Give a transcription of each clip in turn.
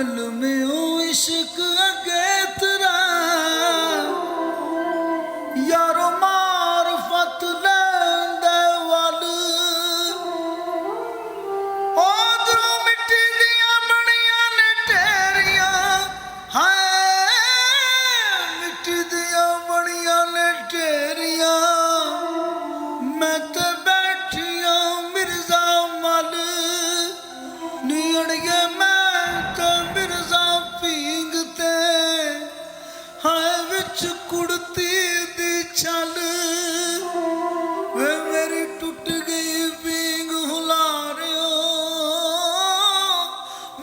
दिल में ओ इश्क अगे तेरा यारो मारफत लैंदे वल ओधरों मिट्टी दियां बनियां ने ढेरियां हाय मिट्टी दियां बनियां ने ढेरियां मैं ते बैठियां मिर्जा मल नी अड़िए मैं ते मिर्जा पींगते हाय विच कुड़ती दी छल वे मेरी टूट गई पींग हुला रियो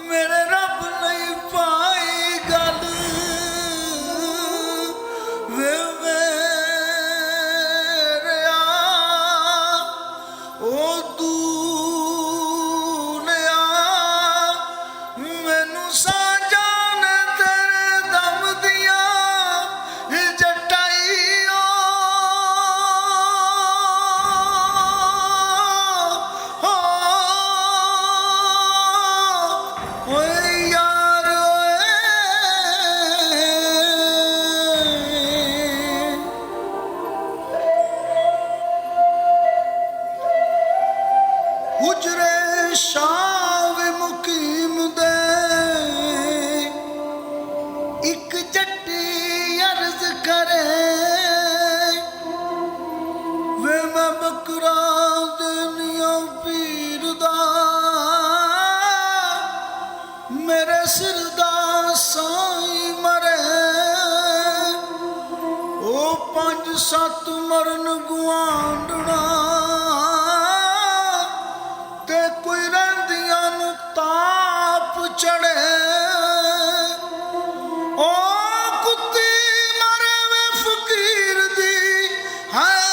मेरे रब नहीं पाई गल वे मेरे ओ दूलिया मैनू सांझा ने तेरे दम दिया जटाइयो ओए यार हुजरे शाह मुकीम दे एक जट्टी अर्ज करे वे मैं बकरा देनिया पीर दा मेरे सिर दा साई मरे ओ 5-7 मरन गुआंढना ते कोई रंदियां नू ताप चढ़े ओ कुत्ती मरे वे फकीर दी हाय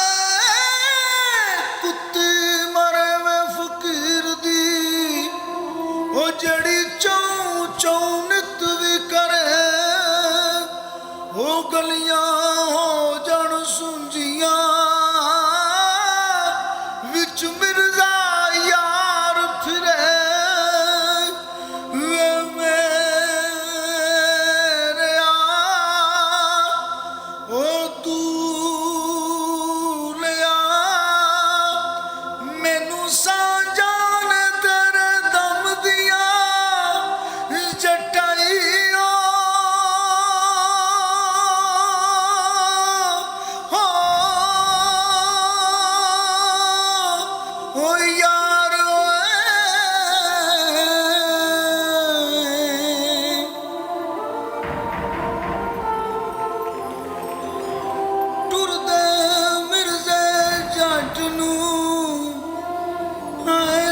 कुत्ती मरे वे फकीर दी ओ जड़ी चौं चौं नित भी करे ओ गलियां हो जण सुंजियां विच मिर्जा यार फिरे वे मेरे ओ दूलिया मैनू सांझा ने तेरे दम दिया जटाइयो ओ यार टुरदे मिर्जे जट नू हाय